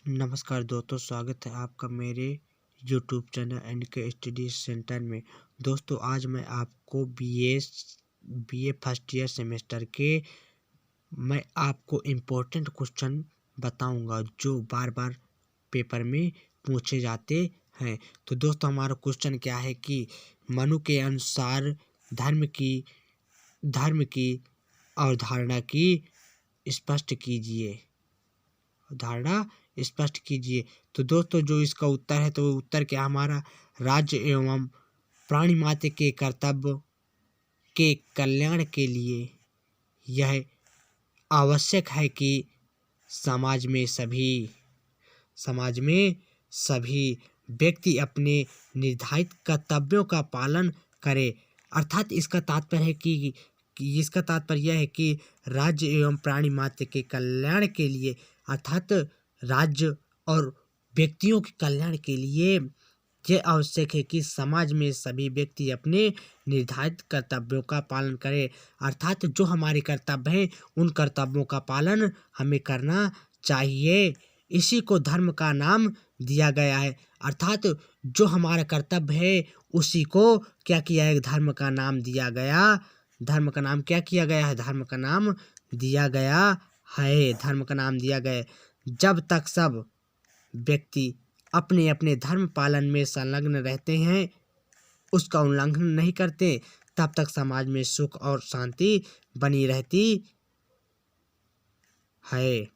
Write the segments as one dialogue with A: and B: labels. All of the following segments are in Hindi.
A: नमस्कार दोस्तों, स्वागत है आपका मेरे YouTube channel NK Study Centre में। दोस्तों, आज मैं आपको बीए फर्स्ट ईयर सेमेस्टर के मैं आपको इम्पोर्टेंट क्वेश्चन बताऊंगा जो बार बार पेपर में पूछे जाते हैं। तो दोस्तों, हमारा क्वेश्चन क्या है कि मनु के अनुसार धर्म की अवधारणा की स्पष्ट कीजिए। तो दोस्तों, जो इसका उत्तर है तो उत्तर क्या हमारा, राज्य एवं प्राणी मात्र के कर्तव्य के कल्याण के लिए यह आवश्यक है कि समाज में सभी व्यक्ति अपने निर्धारित कर्तव्यों का पालन करें। अर्थात इसका तात्पर्य है कि इसका तात्पर्य यह है कि राज्य एवं प्राणी मात्र के कल्याण के लिए, अर्थात राज्य और व्यक्तियों के कल्याण के लिए यह आवश्यक है कि समाज में सभी व्यक्ति अपने निर्धारित कर्तव्यों का पालन करें। अर्थात जो हमारे कर्तव्य हैं उन कर्तव्यों का पालन हमें करना चाहिए। इसी को धर्म का नाम दिया गया है। अर्थात जो हमारा कर्तव्य है उसी को क्या किया है, धर्म का नाम दिया गया। धर्म का नाम क्या किया गया है, धर्म का नाम दिया गया। जब तक सब व्यक्ति अपने अपने धर्म पालन में संलग्न रहते हैं, उसका उल्लंघन नहीं करते, तब तक समाज में सुख और शांति बनी रहती है।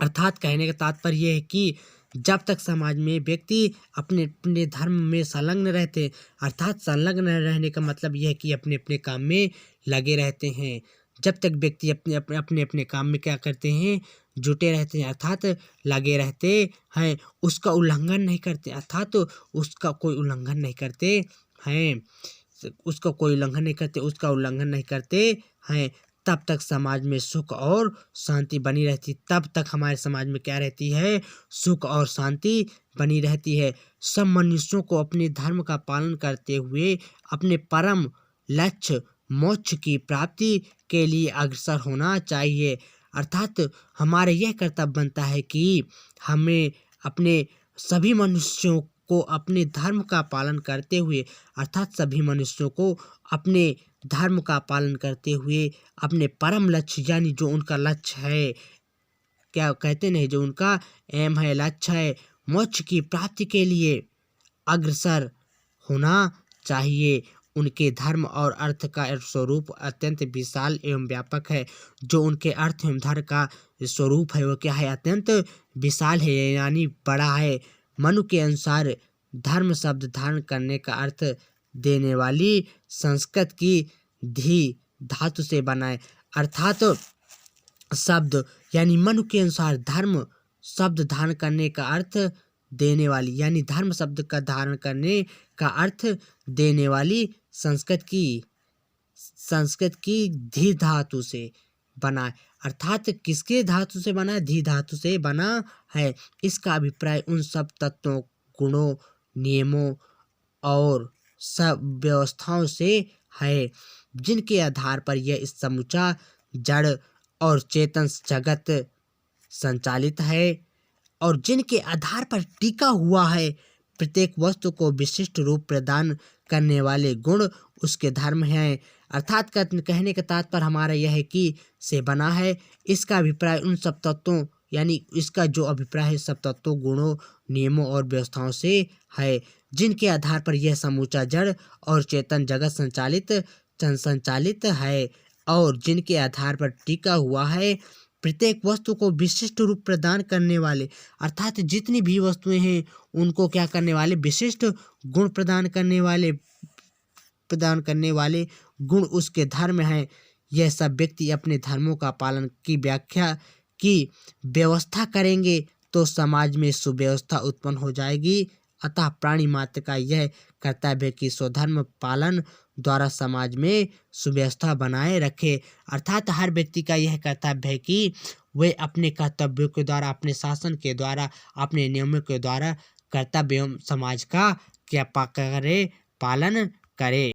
A: अर्थात कहने का तात्पर्य यह है कि जब तक समाज में व्यक्ति अपने अपने धर्म में संलग्न रहते, अर्थात संलग्न रहने का मतलब यह है कि अपने अपने काम में लगे रहते हैं। जब तक व्यक्ति अपने काम में क्या करते हैं, जुटे रहते हैं, अर्थात लगे रहते हैं, उसका उल्लंघन नहीं करते, अर्थात उसका कोई उल्लंघन नहीं करते हैं, तब तक समाज में सुख और शांति बनी रहती। तब तक हमारे समाज में क्या रहती है, सुख और शांति बनी रहती है। सब मनुष्यों को अपने धर्म का पालन करते हुए अपने परम लक्ष्य मोक्ष की प्राप्ति के लिए अग्रसर होना चाहिए। अर्थात हमारे यह कर्तव्य बनता है कि हमें अपने सभी मनुष्यों को अपने धर्म का पालन करते हुए, अर्थात सभी मनुष्यों को अपने धर्म का पालन करते हुए अपने परम लक्ष्य, यानी जो उनका लक्ष्य है, क्या कहते नहीं, जो उनका एम है, लक्ष्य है, मोक्ष की प्राप्ति के लिए अग्रसर होना चाहिए। उनके धर्म और अर्थ का स्वरूप अत्यंत विशाल एवं व्यापक है। जो उनके अर्थ एवं धर्म का स्वरूप है वो क्या है, अत्यंत विशाल है, यानी बड़ा है। मनु के अनुसार धर्म शब्द धारण करने का अर्थ देने वाली संस्कृत की धी धातु से बना है। अर्थात शब्द, यानी मनु के अनुसार धर्म शब्द धारण करने का अर्थ देने वाली, यानी धर्म शब्द का धारण करने का अर्थ देने वाली संस्कृत की धी धातु से बना है। अर्थात किसके धातु से बना है, धी धातु से बना है। इसका अभिप्राय उन सब तत्वों, गुणों, नियमों और सब व्यवस्थाओं से है जिनके आधार पर यह इस समूचा जड़ और चेतन जगत संचालित है, और जिनके आधार पर टिका हुआ है। प्रत्येक वस्तु को विशिष्ट रूप प्रदान करने वाले गुण उसके धर्म हैं। अर्थात कहने का तात्पर्य हमारा यह है कि से बना है। इसका अभिप्राय उन सब तत्वों, यानी इसका जो अभिप्राय है सब तत्वों, गुणों, नियमों और व्यवस्थाओं से है जिनके आधार पर यह समूचा जड़ और चेतन जगत संचालित है, और जिनके आधार पर टिका हुआ है। प्रत्येक वस्तु को विशिष्ट रूप प्रदान करने वाले, अर्थात जितनी भी वस्तुएं हैं उनको क्या करने वाले, विशिष्ट गुण प्रदान करने वाले गुण उसके धर्म हैं। यह सब व्यक्ति अपने धर्मों का पालन की व्याख्या की व्यवस्था करेंगे तो समाज में सुव्यवस्था उत्पन्न हो जाएगी। अतः प्राणी मात्र का यह कर्तव्य है कि स्वधर्म पालन द्वारा समाज में सुव्यवस्था बनाए रखे। अर्थात हर व्यक्ति का यह कर्तव्य है कि वे अपने कर्तव्यों के द्वारा, अपने शासन के द्वारा, अपने नियमों के द्वारा कर्तव्य एवं समाज का क्या पालन करे।